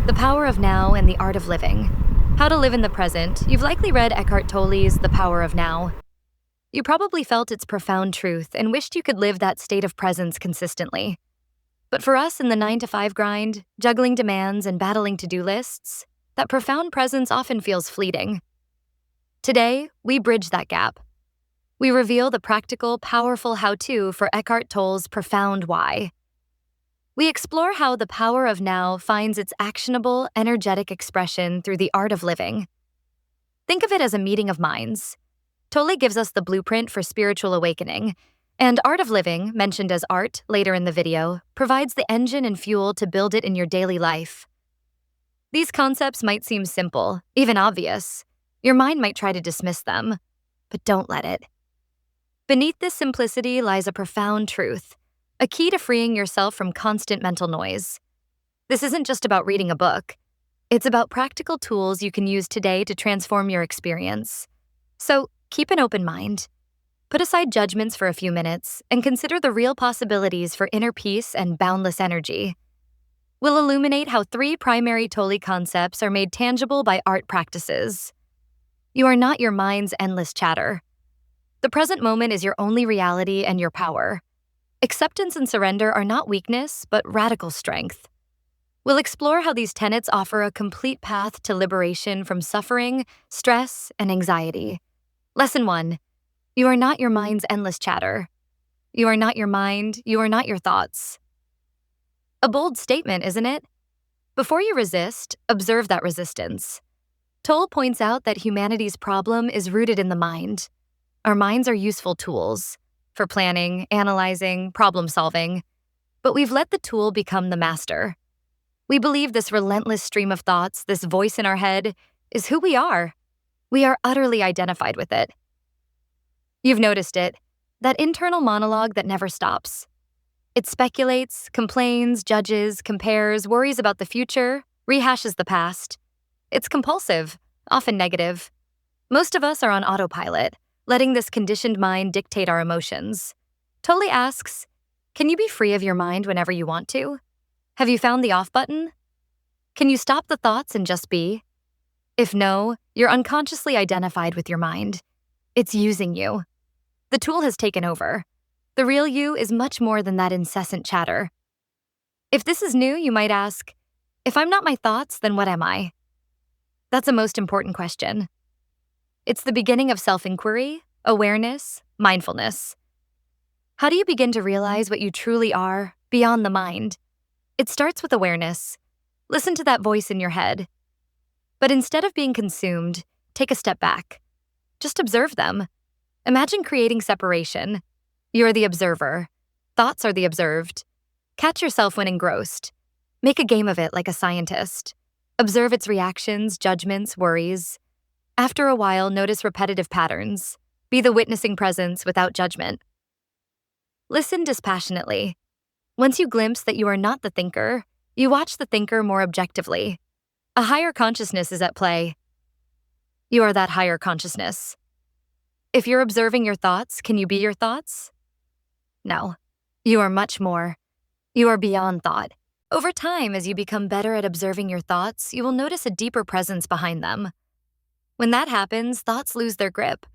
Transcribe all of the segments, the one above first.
The Power of Now and the Art of Living. How to live in the present. You've likely read Eckhart Tolle's The Power of Now. You probably felt its profound truth and wished you could live that state of presence consistently. But for us in the 9-to-5 grind, juggling demands and battling to-do lists, that profound presence often feels fleeting. Today, we bridge that gap. We reveal the practical, powerful how-to for Eckhart Tolle's profound why. We explore how the power of now finds its actionable, energetic expression through the art of living. Think of it as a meeting of minds. Tolle gives us the blueprint for spiritual awakening, and art of living, mentioned as art later in the video, provides the engine and fuel to build it in your daily life. These concepts might seem simple, even obvious. Your mind might try to dismiss them, but don't let it. Beneath this simplicity lies a profound truth, a key to freeing yourself from constant mental noise. This isn't just about reading a book. It's about practical tools you can use today to transform your experience. So, keep an open mind. Put aside judgments for a few minutes and consider the real possibilities for inner peace and boundless energy. We'll illuminate how 3 primary Tolle concepts are made tangible by art practices. You are not your mind's endless chatter. The present moment is your only reality and your power. Acceptance and surrender are not weakness, but radical strength. We'll explore how these tenets offer a complete path to liberation from suffering, stress, and anxiety. Lesson 1. You are not your mind's endless chatter. You are not your mind, you are not your thoughts. A bold statement, isn't it? Before you resist, observe that resistance. Tolle points out that humanity's problem is rooted in the mind. Our minds are useful tools for planning, analyzing, problem-solving, but we've let the tool become the master. We believe this relentless stream of thoughts, this voice in our head, is who we are. We are utterly identified with it. You've noticed it, that internal monologue that never stops. It speculates, complains, judges, compares, worries about the future, rehashes the past. It's compulsive, often negative. Most of us are on autopilot, letting this conditioned mind dictate our emotions. Tolle asks, can you be free of your mind whenever you want to? Have you found the off button? Can you stop the thoughts and just be? If no, you're unconsciously identified with your mind. It's using you. The tool has taken over. The real you is much more than that incessant chatter. If this is new, you might ask, if I'm not my thoughts, then what am I? That's a most important question. It's the beginning of self-inquiry, awareness, mindfulness. How do you begin to realize what you truly are beyond the mind? It starts with awareness. Listen to that voice in your head. But instead of being consumed, take a step back. Just observe them. Imagine creating separation. You're the observer. Thoughts are the observed. Catch yourself when engrossed. Make a game of it like a scientist. Observe its reactions, judgments, worries. After a while, notice repetitive patterns. Be the witnessing presence without judgment. Listen dispassionately. Once you glimpse that you are not the thinker, you watch the thinker more objectively. A higher consciousness is at play. You are that higher consciousness. If you're observing your thoughts, can you be your thoughts? No. You are much more. You are beyond thought. Over time, as you become better at observing your thoughts, you will notice a deeper presence behind them. When that happens, thoughts lose their grip,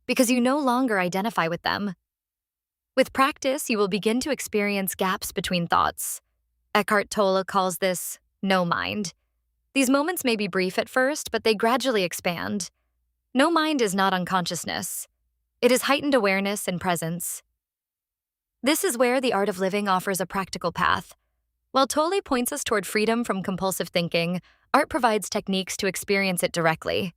because you no longer identify with them. With practice, you will begin to experience gaps between thoughts. Eckhart Tolle calls this no mind. These moments may be brief at first, but they gradually expand. No mind is not unconsciousness. It is heightened awareness and presence. This is where the art of living offers a practical path. While Tolle points us toward freedom from compulsive thinking, art provides techniques to experience it directly.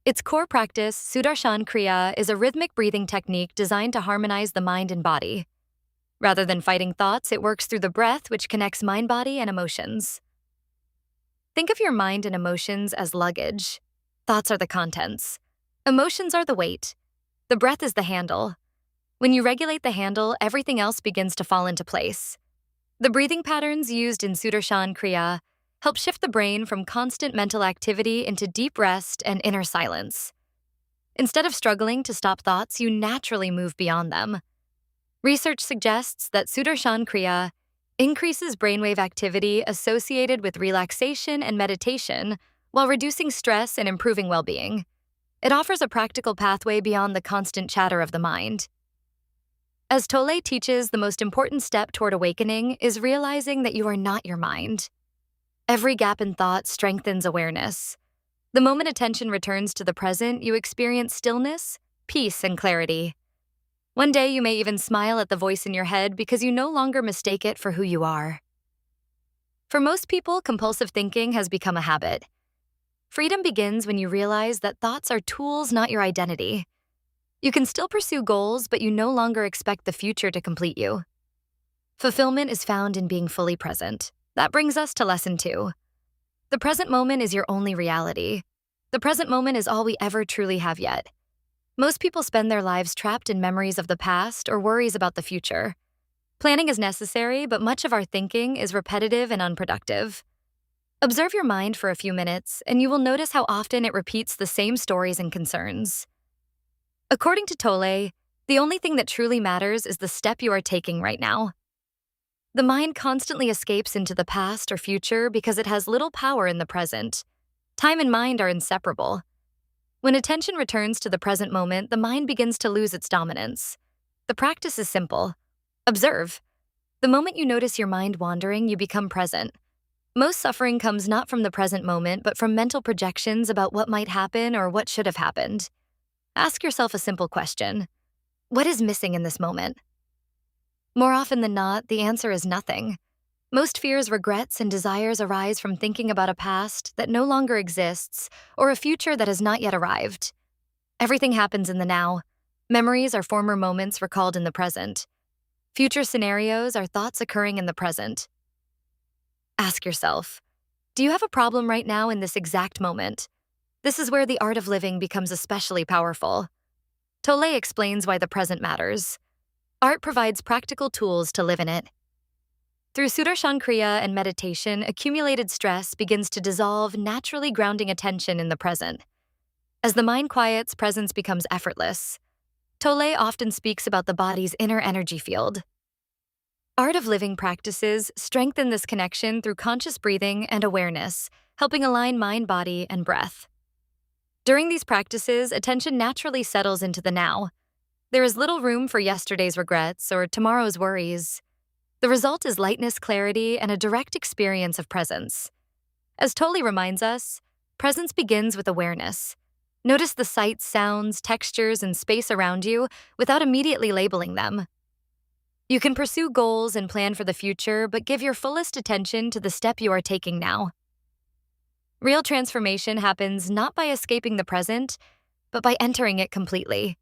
Its core practice, Sudarshan Kriya, is a rhythmic breathing technique designed to harmonize the mind and body. Rather than fighting thoughts, it works through the breath, which connects mind, body, and emotions. Think of your mind and emotions as luggage. Thoughts are the contents. Emotions are the weight. The breath is the handle. When you regulate the handle, everything else begins to fall into place. The breathing patterns used in Sudarshan Kriya help shift the brain from constant mental activity into deep rest and inner silence. Instead of struggling to stop thoughts, you naturally move beyond them. Research suggests that Sudarshan Kriya increases brainwave activity associated with relaxation and meditation while reducing stress and improving well-being. It offers a practical pathway beyond the constant chatter of the mind. As Tolle teaches, the most important step toward awakening is realizing that you are not your mind. Every gap in thought strengthens awareness. The moment attention returns to the present, you experience stillness, peace, and clarity. One day you may even smile at the voice in your head because you no longer mistake it for who you are. For most people, compulsive thinking has become a habit. Freedom begins when you realize that thoughts are tools, not your identity. You can still pursue goals, but you no longer expect the future to complete you. Fulfillment is found in being fully present. That brings us to lesson 2. The present moment is your only reality. The present moment is all we ever truly have yet. Most people spend their lives trapped in memories of the past or worries about the future. Planning is necessary, but much of our thinking is repetitive and unproductive. Observe your mind for a few minutes, and you will notice how often it repeats the same stories and concerns. According to Tolle, the only thing that truly matters is the step you are taking right now. The mind constantly escapes into the past or future because it has little power in the present. Time and mind are inseparable. When attention returns to the present moment, the mind begins to lose its dominance. The practice is simple. Observe. The moment you notice your mind wandering, you become present. Most suffering comes not from the present moment, but from mental projections about what might happen or what should have happened. Ask yourself a simple question. What is missing in this moment? More often than not, the answer is nothing. Most fears, regrets, and desires arise from thinking about a past that no longer exists or a future that has not yet arrived. Everything happens in the now. Memories are former moments recalled in the present. Future scenarios are thoughts occurring in the present. Ask yourself, do you have a problem right now in this exact moment? This is where the art of living becomes especially powerful. Tolle explains why the present matters. Art provides practical tools to live in it. Through Sudarshan Kriya and meditation, accumulated stress begins to dissolve, naturally grounding attention in the present. As the mind quiets, presence becomes effortless. Tolle often speaks about the body's inner energy field. Art of living practices strengthen this connection through conscious breathing and awareness, helping align mind, body, and breath. During these practices, attention naturally settles into the now. There is little room for yesterday's regrets or tomorrow's worries. The result is lightness, clarity, and a direct experience of presence. As Tolle reminds us, presence begins with awareness. Notice the sights, sounds, textures, and space around you without immediately labeling them. You can pursue goals and plan for the future, but give your fullest attention to the step you are taking now. Real transformation happens not by escaping the present, but by entering it completely.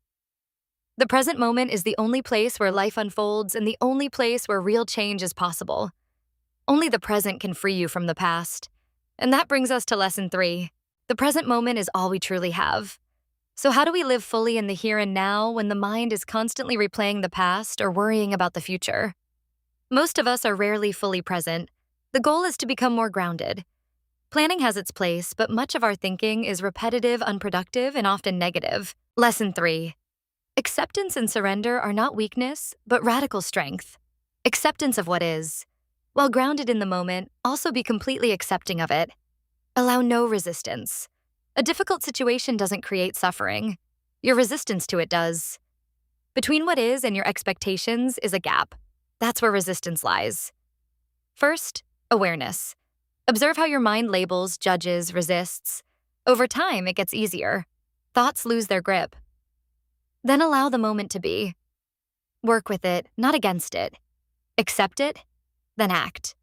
The present moment is the only place where life unfolds and the only place where real change is possible. Only the present can free you from the past. And that brings us to lesson 3. The present moment is all we truly have. So how do we live fully in the here and now when the mind is constantly replaying the past or worrying about the future? Most of us are rarely fully present. The goal is to become more grounded. Planning has its place, but much of our thinking is repetitive, unproductive, and often negative. Lesson 3. Acceptance and surrender are not weakness, but radical strength. Acceptance of what is. While grounded in the moment, also be completely accepting of it. Allow no resistance. A difficult situation doesn't create suffering. Your resistance to it does. Between what is and your expectations is a gap. That's where resistance lies. First, awareness. Observe how your mind labels, judges, resists. Over time, it gets easier. Thoughts lose their grip. Then allow the moment to be. Work with it, not against it. Accept it, then act.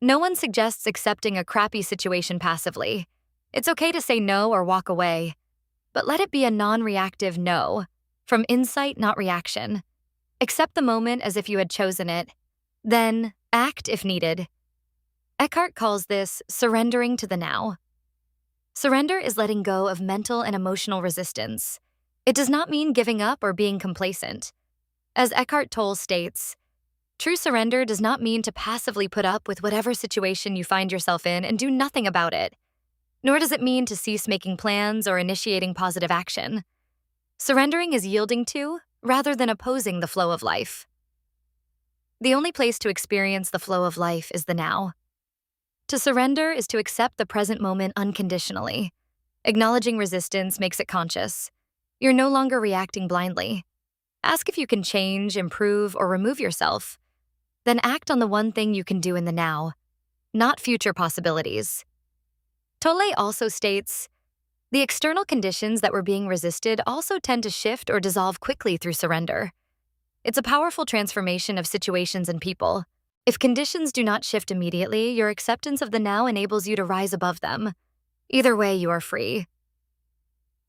No one suggests accepting a crappy situation passively. It's okay to say no or walk away, but let it be a non-reactive no, from insight, not reaction. Accept the moment as if you had chosen it. Then act if needed. Eckhart calls this surrendering to the now. Surrender is letting go of mental and emotional resistance. It does not mean giving up or being complacent. As Eckhart Tolle states, true surrender does not mean to passively put up with whatever situation you find yourself in and do nothing about it. Nor does it mean to cease making plans or initiating positive action. Surrendering is yielding to, rather than opposing the flow of life. The only place to experience the flow of life is the now. To surrender is to accept the present moment unconditionally. Acknowledging resistance makes it conscious. You're no longer reacting blindly. Ask if you can change, improve, or remove yourself. Then act on the one thing you can do in the now, not future possibilities. Tolle also states, the external conditions that were being resisted also tend to shift or dissolve quickly through surrender. It's a powerful transformation of situations and people. If conditions do not shift immediately, your acceptance of the now enables you to rise above them. Either way, you are free.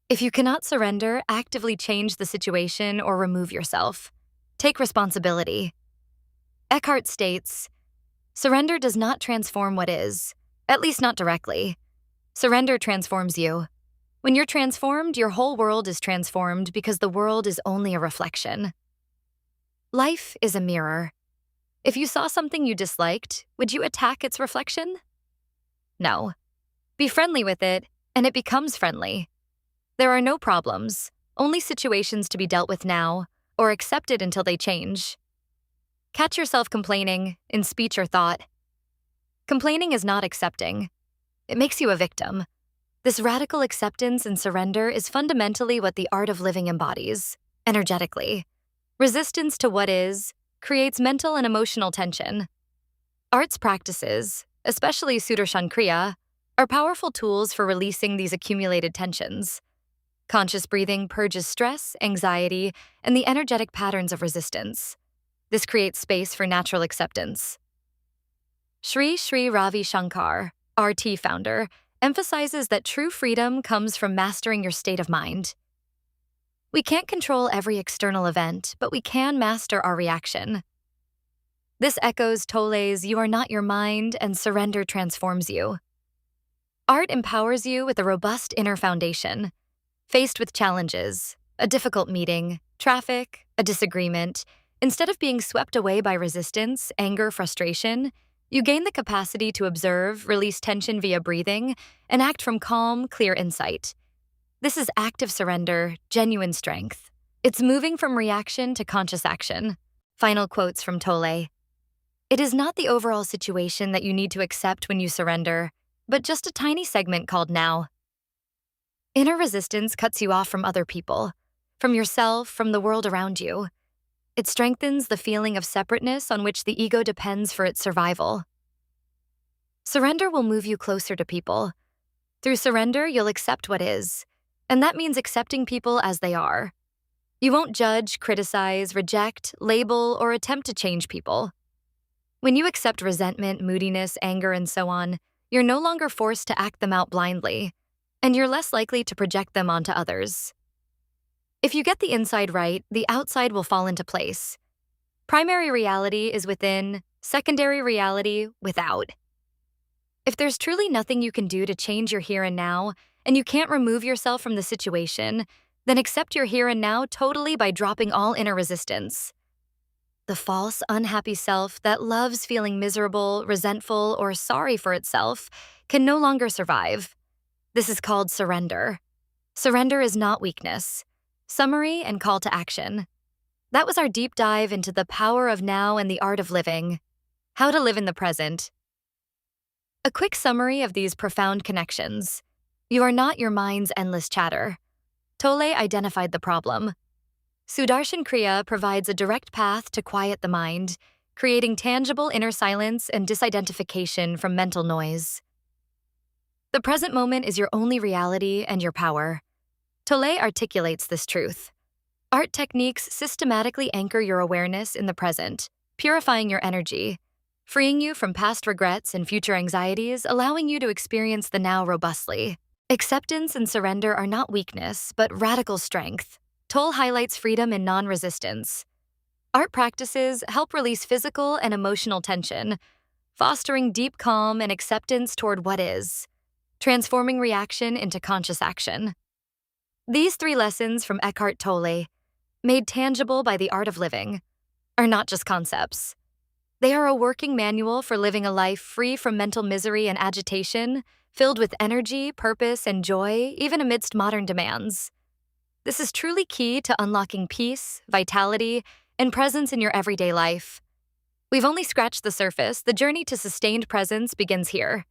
If you cannot surrender, actively change the situation or remove yourself. Take responsibility. Eckhart states, surrender does not transform what is, at least not directly. Surrender transforms you. When you're transformed, your whole world is transformed because the world is only a reflection. Life is a mirror. If you saw something you disliked, would you attack its reflection? No. Be friendly with it, and it becomes friendly. There are no problems, only situations to be dealt with now, or accepted until they change. Catch yourself complaining, in speech or thought. Complaining is not accepting. It makes you a victim. This radical acceptance and surrender is fundamentally what the art of living embodies, energetically. Resistance to what is creates mental and emotional tension. Arts practices, especially Sudarshan Kriya, are powerful tools for releasing these accumulated tensions. Conscious breathing purges stress, anxiety, and the energetic patterns of resistance. This creates space for natural acceptance. Sri Sri Ravi Shankar, RT founder, emphasizes that true freedom comes from mastering your state of mind. We can't control every external event, but we can master our reaction. This echoes Tolle's "You are not your mind" and "Surrender transforms you." Art empowers you with a robust inner foundation. Faced with challenges, a difficult meeting, traffic, a disagreement, instead of being swept away by resistance, anger, frustration, you gain the capacity to observe, release tension via breathing, and act from calm, clear insight. This is active surrender, genuine strength. It's moving from reaction to conscious action. Final quotes from Tolle. It is not the overall situation that you need to accept when you surrender, but just a tiny segment called now. Inner resistance cuts you off from other people, from yourself, from the world around you. It strengthens the feeling of separateness on which the ego depends for its survival. Surrender will move you closer to people. Through surrender, you'll accept what is, and that means accepting people as they are. You won't judge, criticize, reject, label, or attempt to change people. When you accept resentment, moodiness, anger, and so on, you're no longer forced to act them out blindly, and you're less likely to project them onto others. If you get the inside right, the outside will fall into place. Primary reality is within, secondary reality without. If there's truly nothing you can do to change your here and now, and you can't remove yourself from the situation, then accept your here and now totally by dropping all inner resistance. The false, unhappy self that loves feeling miserable, resentful, or sorry for itself can no longer survive. This is called surrender. Surrender is not weakness. Summary and call to action. That was our deep dive into the power of now and the art of living. How to live in the present. A quick summary of these profound connections. You are not your mind's endless chatter. Tolle identified the problem. Sudarshan Kriya provides a direct path to quiet the mind, creating tangible inner silence and disidentification from mental noise. The present moment is your only reality and your power. Tolle articulates this truth. Art techniques systematically anchor your awareness in the present, purifying your energy, freeing you from past regrets and future anxieties, allowing you to experience the now robustly. Acceptance and surrender are not weakness, but radical strength. Tolle highlights freedom in non-resistance. Art practices help release physical and emotional tension, fostering deep calm and acceptance toward what is, transforming reaction into conscious action. These 3 lessons from Eckhart Tolle, made tangible by the art of living, are not just concepts. They are a working manual for living a life free from mental misery and agitation, filled with energy, purpose, and joy, even amidst modern demands. This is truly key to unlocking peace, vitality, and presence in your everyday life. We've only scratched the surface. The journey to sustained presence begins here.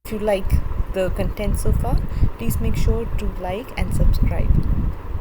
If you like the content so far, please make sure to like and subscribe.